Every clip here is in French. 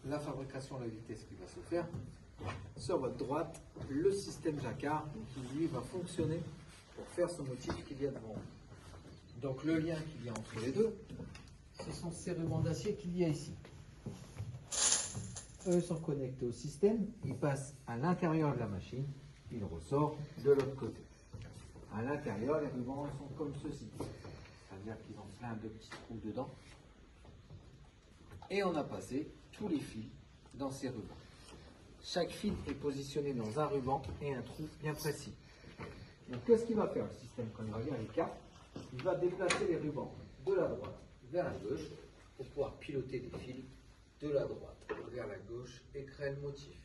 la fabrication à la vitesse qui va se faire. Sur votre droite, le système jacquard qui lui va fonctionner pour faire ce motif qu'il y a devant vous. Donc le lien qu'il y a entre les deux, ce sont ces rubans d'acier qu'il y a ici. Eux sont connectés au système, ils passent à l'intérieur de la machine, ils ressortent de l'autre côté. À l'intérieur, les rubans sont comme ceci, c'est-à-dire qu'ils ont plein de petits trous dedans. Et on a passé tous les fils dans ces rubans. Chaque fil est positionné dans un ruban et un trou bien précis. Donc qu'est-ce qu'il va faire le système quand il va lire les cartes? Il va déplacer les rubans de la droite vers la gauche pour pouvoir piloter les fils de la droite vers la gauche et créer le motif.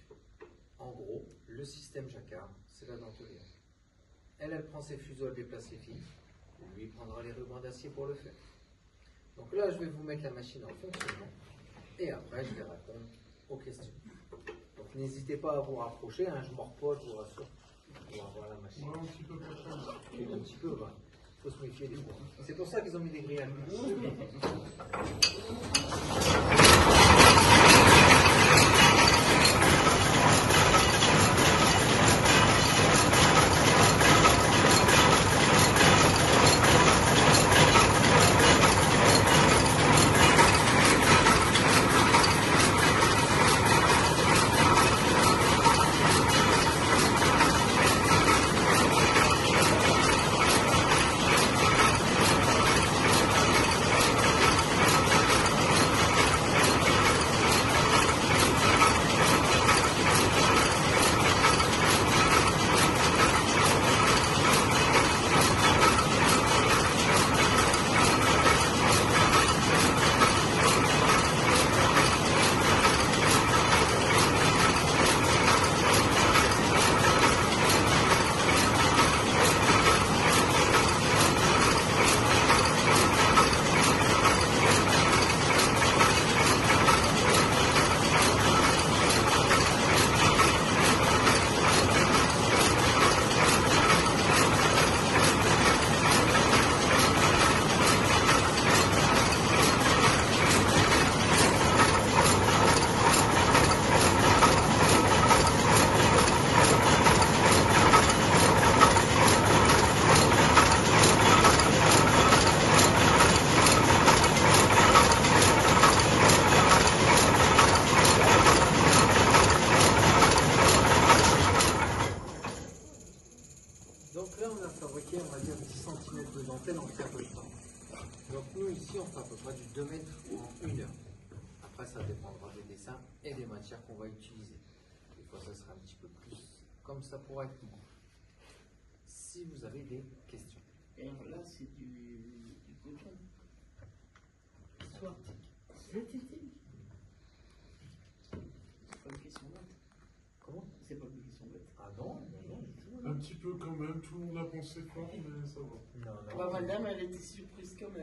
En gros, le système jacquard, c'est la dentelière. Elle prend ses fuseaux, elle déplace les fils. Lui prendra les rubans d'acier pour le faire. Donc là, je vais vous mettre la machine en fonctionnement et après, je vais répondre aux questions. Donc n'hésitez pas à vous rapprocher, hein, je ne mords pas, je vous rassure. On va voir la machine. Ouais, un petit peu prochain. Un petit peu, il faut se méfier des fois. C'est pour ça qu'ils ont mis des grillages. Donc là, on a fabriqué, on va dire, 10 cm de dentelle en très peu de temps. Donc nous, ici, on fait à peu près du 2 mètres en 1 heure. Après, ça dépendra des dessins et des matières qu'on va utiliser. Des fois, ça sera un petit peu plus, comme ça pourrait être moins. Si vous avez des questions. Et alors là, c'est du coton. Soit synthétique. C'est pas une question bête. Comment? C'est pas une question bête. Ah non, non, du tout. Un petit peu quand même, tout le monde a pensé fort, mais ça va. Non, non. Bah, madame, elle était surprise quand même.